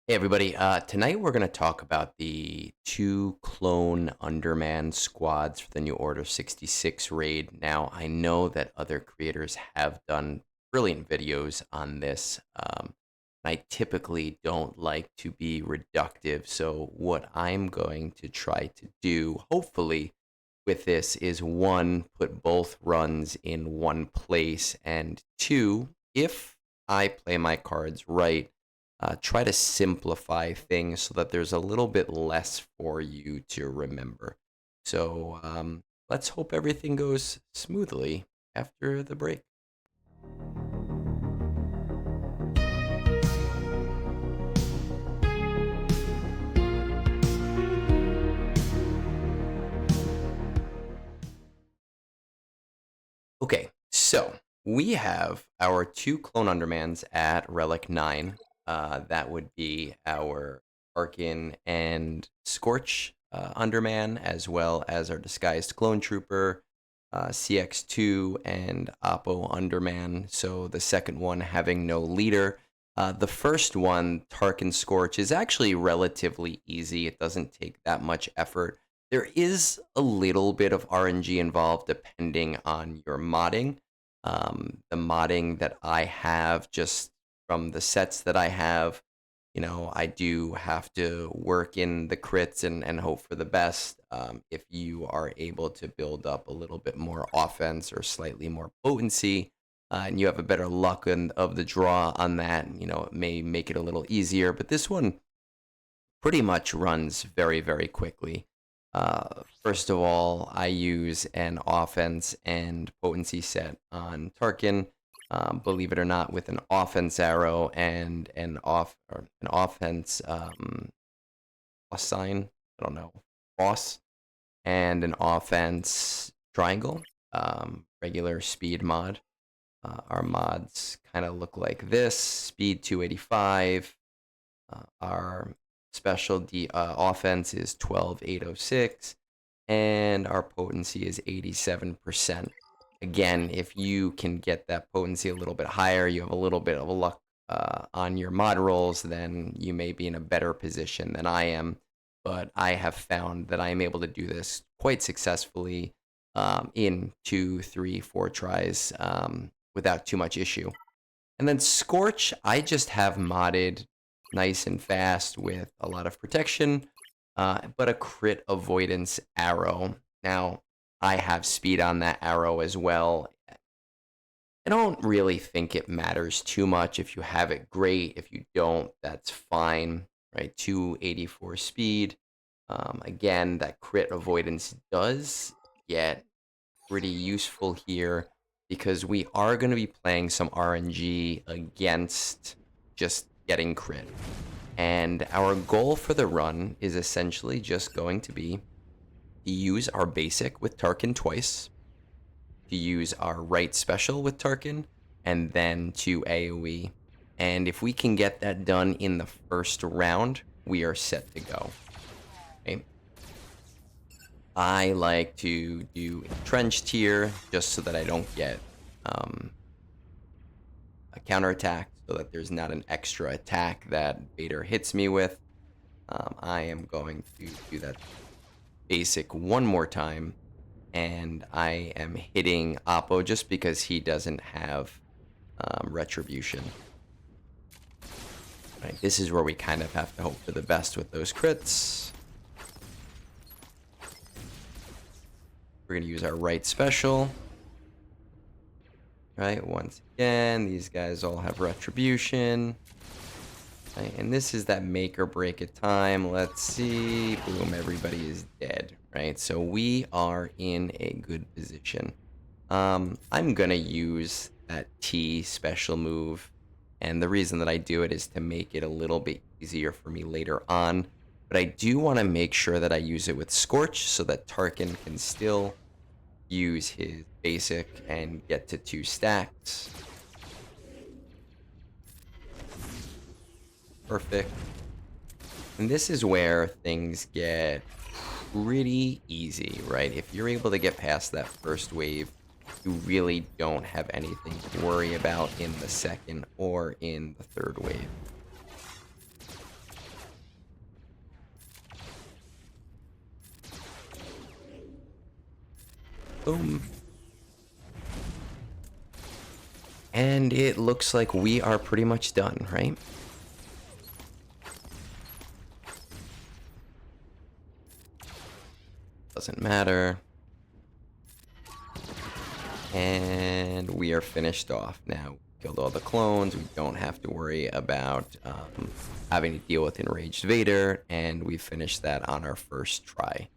Hey everybody, tonight we're going to talk about the two clone Underman squads for the new Order 66 raid. Now, I know that other creators have done brilliant videos on this. I typically don't like to be reductive, so what I'm going to try to do, hopefully, with this is one, put both runs in one place, and two, if I play my cards right, try to simplify things so that there's a little bit less for you to remember. So let's hope everything goes smoothly after the break. Okay, so we have our two clone undermans at Relic 9. That would be our Tarkin and Scorch underman, as well as our disguised clone trooper, CX-2, and Appo underman. So the second one having no leader. The first one, Tarkin Scorch, is actually relatively easy. It doesn't take that much effort. There is a little bit of RNG involved depending on your modding. The modding that I have, just from the sets that I have, I do have to work in the crits and hope for the best. If you are able to build up a little bit more offense or slightly more potency, and you have a better luck of the draw on that, it may make it a little easier. But this one pretty much runs very, very quickly. First of all, I use an offense and potency set on Tarkin. Believe it or not, with an offense arrow and an offense plus sign. I don't know, boss, and an offense triangle. Regular speed mod. Our mods kind of look like this: speed 285. Our special offense is 12806, and our potency is 87%. Again, if you can get that potency a little bit higher, you have a little bit of a luck on your mod rolls, then you may be in a better position than I am. But I have found that I am able to do this quite successfully in 2, 3, 4 tries without too much issue. And then Scorch, I just have modded nice and fast with a lot of protection, but a crit avoidance arrow. Now, I have speed on that arrow as well. I don't really think it matters too much. If you have it, great. If you don't, that's fine, right? 284 speed. Again, that crit avoidance does get pretty useful here because we are going to be playing some RNG against just getting crit. And our goal for the run is essentially just going to be to use our basic with Tarkin twice, to use our right special with Tarkin, and then to AoE. And if we can get that done in the first round, we are set to go. Okay. I like to do entrenched here just so that I don't get a counterattack, so that there's not an extra attack that Vader hits me with. I am going to do that basic one more time, and I am hitting Appo just because he doesn't have retribution. Right, this is where we kind of have to hope for the best with those crits. We're going to use our right special. Right, once again, these guys all have retribution. Right, and this is that make or break it time. Let's see. Boom, everybody is dead. Right, so we are in a good position. I'm going to use that T special move. And the reason that I do it is to make it a little bit easier for me later on. But I do want to make sure that I use it with Scorch so that Tarkin can still use his basic and get to 2 stacks. Perfect. And this is where things get pretty easy, right? If you're able to get past that first wave, you really don't have anything to worry about in the second or in the third wave. Boom. And it looks like we are pretty much done, right? Doesn't matter. And we are finished off. Now, killed all the clones. We don't have to worry about having to deal with Enraged Vader. And we finished that on our first try.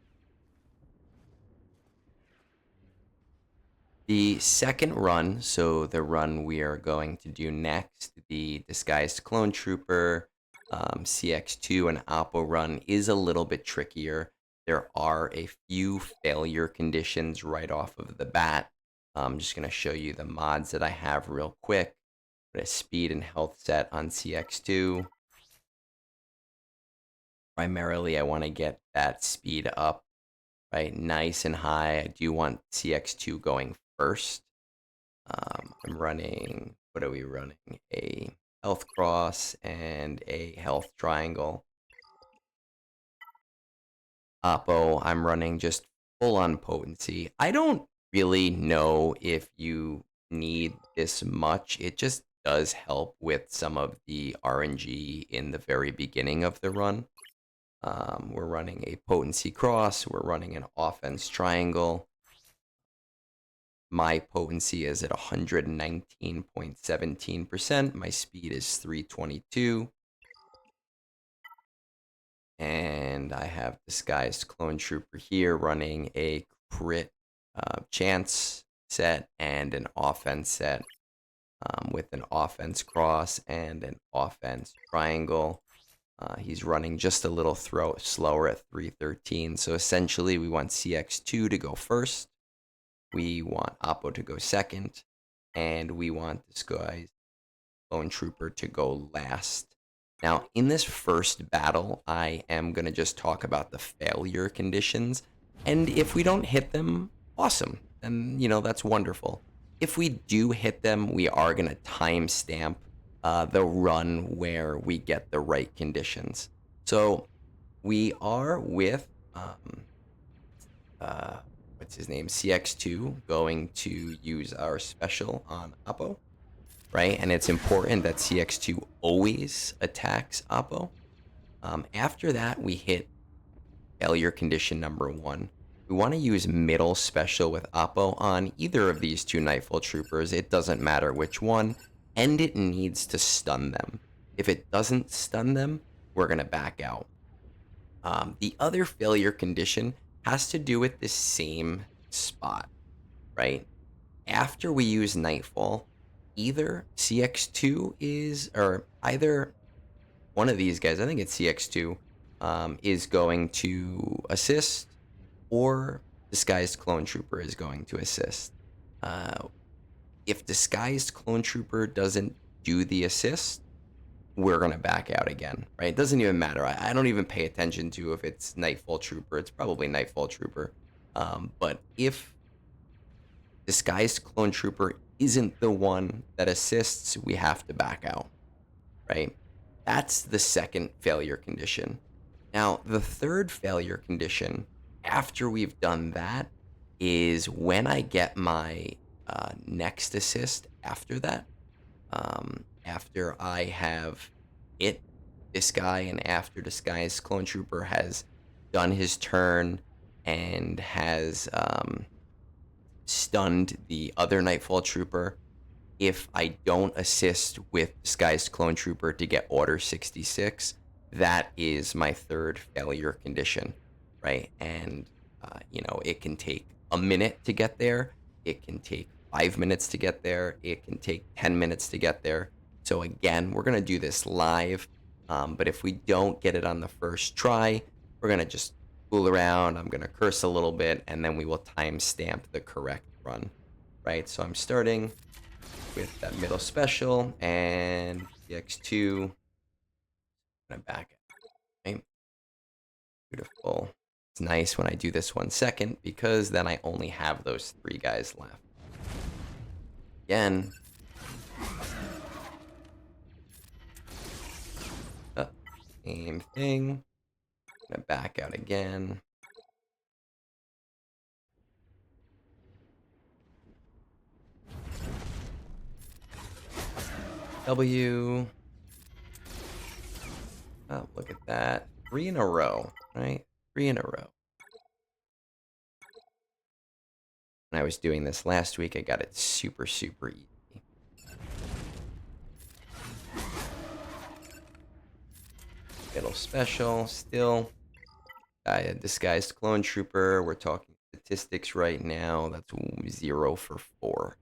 The second run, so the run we are going to do next, the Disguised Clone Trooper, CX-2 and Appo run, is a little bit trickier. There are a few failure conditions right off of the bat. I'm just going to show you the mods that I have real quick. Put a speed and health set on CX-2. Primarily, I want to get that speed up, right, nice and high. I do want CX-2 going first. I'm running, what are we running? A health cross and a health triangle. Appo, I'm running just full on potency. I don't really know if you need this much. It just does help with some of the RNG in the very beginning of the run. We're running a potency cross. We're running an offense triangle. My potency is at 119.17%. My speed is 322. And I have Disguised Clone Trooper here running a crit chance set and an offense set with an offense cross and an offense triangle. He's running just a little slower at 313. So essentially, we want CX-2 to go first. We want Appo to go second. And we want Disguised Clone Trooper to go last. Now, in this first battle, I am going to just talk about the failure conditions. And if we don't hit them, awesome. And, that's wonderful. If we do hit them, we are going to timestamp the run where we get the right conditions. So we are with, what's his name, CX-2, going to use our special on Appo. Right? And it's important that CX-2 always attacks Appo. After that, we hit failure condition number 1. We want to use middle special with Appo on either of these two Nightfall Troopers. It doesn't matter which one. And it needs to stun them. If it doesn't stun them, we're going to back out. The other failure condition has to do with the same spot, right? After we use Nightfall, either CX-2 or either one of these guys, I think it's CX-2, is going to assist, or Disguised Clone Trooper is going to assist. If Disguised Clone Trooper doesn't do the assist, we're going to back out again, right? It doesn't even matter. I don't even pay attention to if it's Nightfall Trooper. It's probably Nightfall Trooper. But if Disguised Clone Trooper isn't the one that assists, we have to back out, right? That's the second failure condition. Now, the third failure condition, after we've done that, is when I get my next assist after that. After I have hit this guy and after Disguised Clone Trooper has done his turn and has stunned the other Nightfall Trooper, if I don't assist with Disguised Clone Trooper to get Order 66, that is my third failure condition, right? And, it can take a minute to get there. It can take 5 minutes to get there. It can take 10 minutes to get there. So again, we're going to do this live. But if we don't get it on the first try, we're going to just fool around. I'm going to curse a little bit, and then we will timestamp the correct run, right? So I'm starting with that middle special and CX-2. I'm back. Right? Beautiful. It's nice when I do this 1 second because then I only have those 3 guys left. Again. Same thing. I'm gonna back out again. W. Oh, look at that. 3 in a row, right? 3 in a row. When I was doing this last week, I got it super, super easy. Middle special, still. Disguised clone trooper. We're talking statistics right now. That's 0 for 4.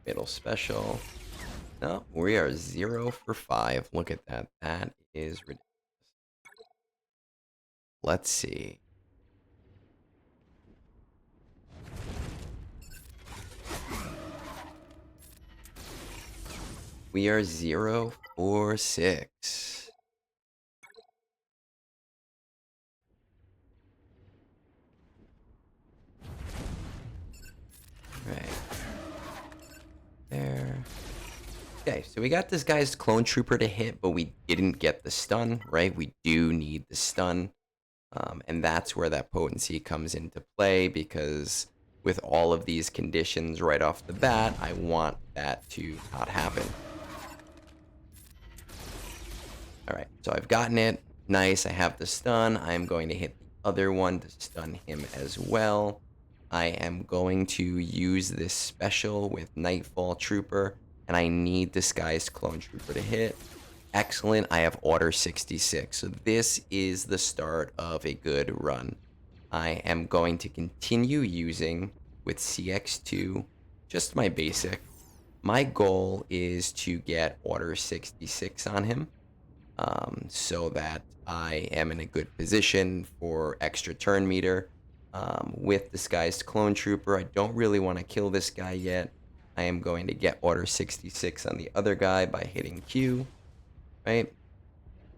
Middle special. No, we are 0 for 5. Look at that. That is ridiculous. Let's see. We are 0 for 6. Right. There. Okay, so we got this guy's clone trooper to hit, but we didn't get the stun, right? We do need the stun. And that's where that potency comes into play, because with all of these conditions right off the bat, I want that to not happen. All right, so I've gotten it. Nice, I have the stun. I'm going to hit the other one to stun him as well. I am going to use this special with Nightfall Trooper, and I need Disguised Clone Trooper to hit. Excellent, I have Order 66. So this is the start of a good run. I am going to continue using with CX-2, just my basic. My goal is to get Order 66 on him, so that I am in a good position for extra turn meter. With Disguised Clone Trooper, I don't really want to kill this guy yet. I am going to get Order 66 on the other guy by hitting Q, right?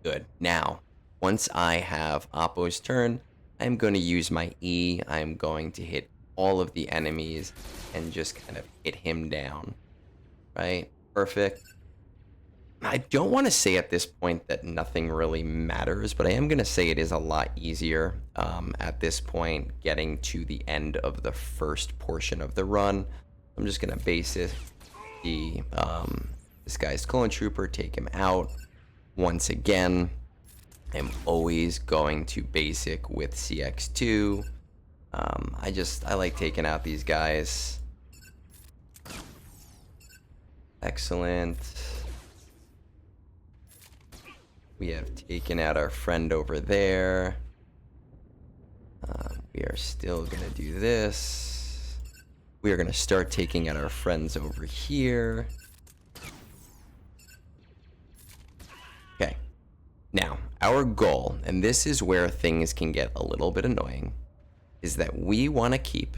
Good. Now, once I have Appo's turn, I'm going to use my E. I'm going to hit all of the enemies and just kind of hit him down, right? Perfect. I don't want to say at this point that nothing really matters, but I am going to say it is a lot easier at this point getting to the end of the first portion of the run. I'm just going to base it. This guy's clone trooper, take him out. Once again, I'm always going to basic with CX-2. I like taking out these guys. Excellent. We have taken out our friend over there. We are still going to do this. We are going to start taking out our friends over here. Okay. Now, our goal, and this is where things can get a little bit annoying, is that we want to keep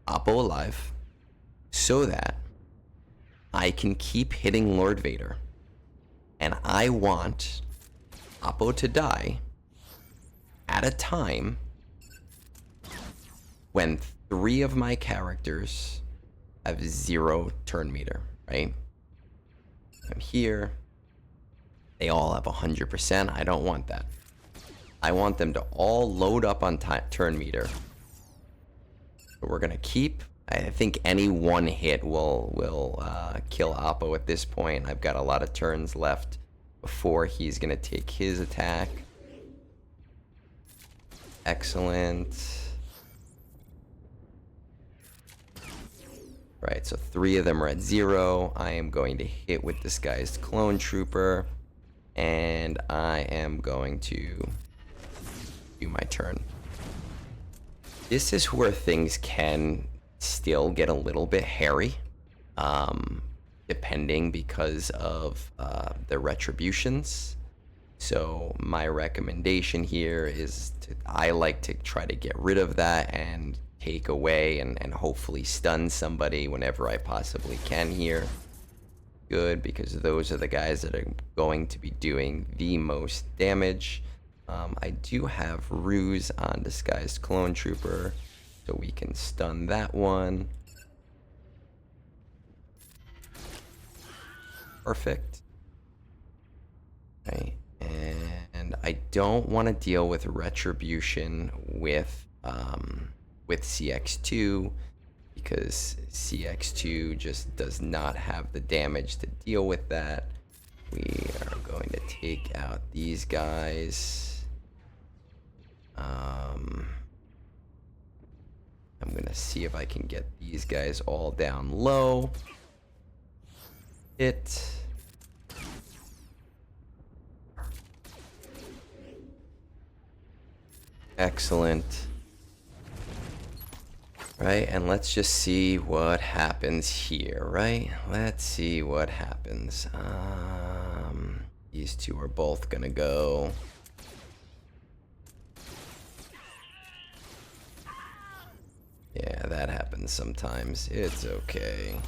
Appo alive so that I can keep hitting Lord Vader. And I want Appo to die at a time when 3 of my characters have 0 turn meter, right? I'm here. They all have 100%. I don't want that. I want them to all load up on turn meter. But we're going to keep... I think any one hit will kill Appo at this point. I've got a lot of turns left before he's going to take his attack. Excellent. Right, so 3 of them are at 0. I am going to hit with Disguised Clone Trooper. And I am going to do my turn. This is where things can still get a little bit hairy, depending because of the retributions. So my recommendation here is I like to try to get rid of that and take away and hopefully stun somebody whenever I possibly can here. Good, because those are the guys that are going to be doing the most damage. I do have Ruse on Disguised Clone Trooper, so we can stun that one. Perfect. Okay, and I don't want to deal with retribution with with CX-2 because CX-2 just does not have the damage to deal with that. We are going to take out these guys. I'm gonna see if I can get these guys all down low. Hit. Excellent. Right, and let's just see what happens here, right? Let's see what happens. These two are both gonna go. Yeah, that happens sometimes. It's okay.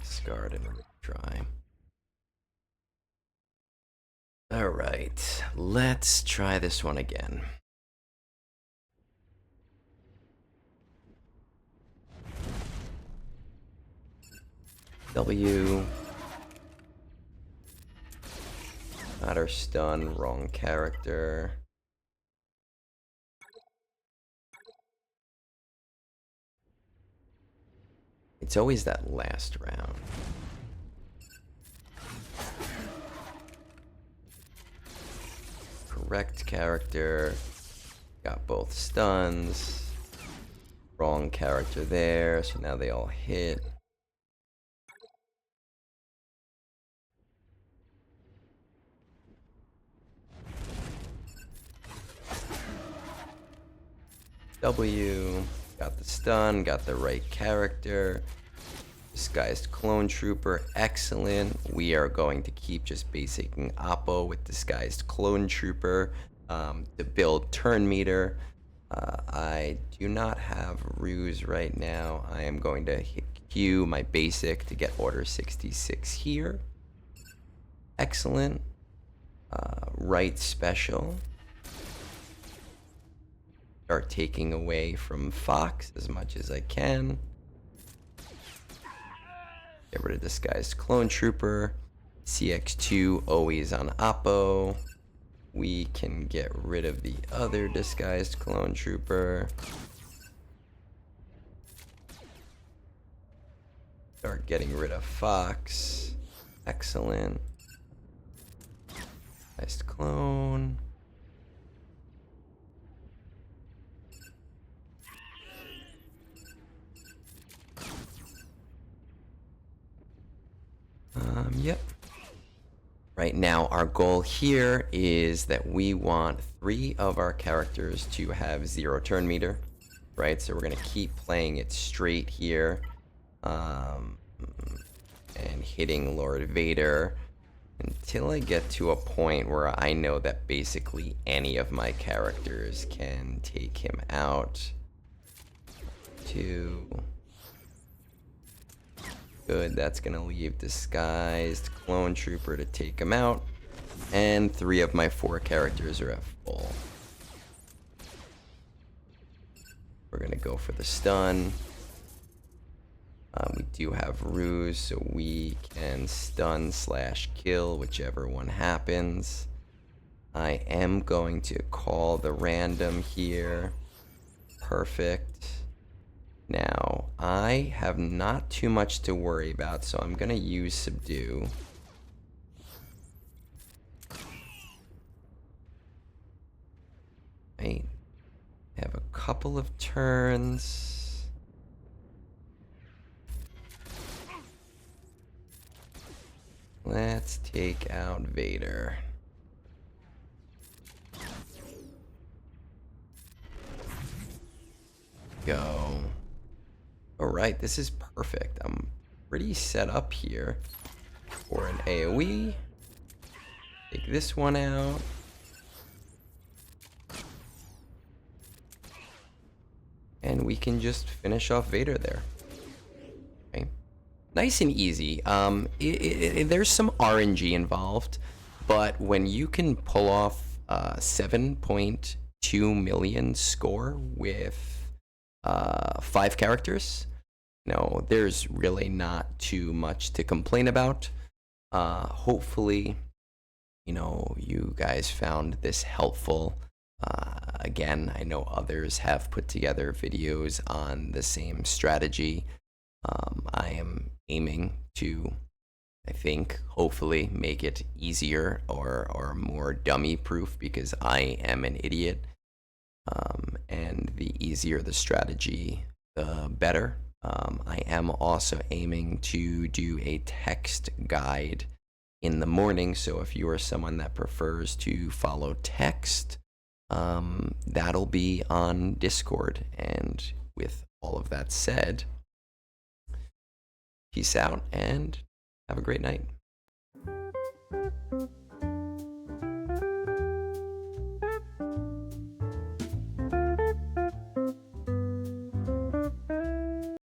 Discard and retry. Alright, let's try this one again. W. Not our stun, wrong character. It's always that last round. Correct character. Got both stuns. Wrong character there, so now they all hit. W. Got the stun, got the right character. Disguised Clone Trooper, excellent. We are going to keep just basicing Appo with Disguised Clone Trooper to build turn meter. I do not have Ruse right now. I am going to queue my basic to get Order 66 here. Excellent. Right special. Start taking away from Fox as much as I can. Get rid of Disguised Clone Trooper. CX-2 always on Appo. We can get rid of the other Disguised Clone Trooper. Start getting rid of Fox. Excellent. Disguised Clone. Yep. Right now, our goal here is that we want 3 of our characters to have 0 turn meter, right? So we're gonna keep playing it straight here, and hitting Lord Vader until I get to a point where I know that basically any of my characters can take him out. 2. Good, that's gonna leave Disguised Clone Trooper to take him out. And 3 of my 4 characters are at full. We're gonna go for the stun. We do have Ruse, so we can stun / kill, whichever one happens. I am going to call the random here. Perfect. Now, I have not too much to worry about, so I'm gonna use Subdue. Right. Have a couple of turns. Let's take out Vader. Go. Alright, this is perfect. I'm pretty set up here for an AoE. Take this one out. And we can just finish off Vader there. Okay. Nice and easy. There's some RNG involved, but when you can pull off 7.2 million score with 5 characters, no, there's really not too much to complain about. Hopefully you guys found this helpful. Again, I know others have put together videos on the same strategy. I am aiming to, I think, hopefully make it easier or more dummy proof, because I am an idiot. And the easier the strategy, the better. I am also aiming to do a text guide in the morning, so if you are someone that prefers to follow text, that'll be on Discord. And with all of that said, peace out and have a great night.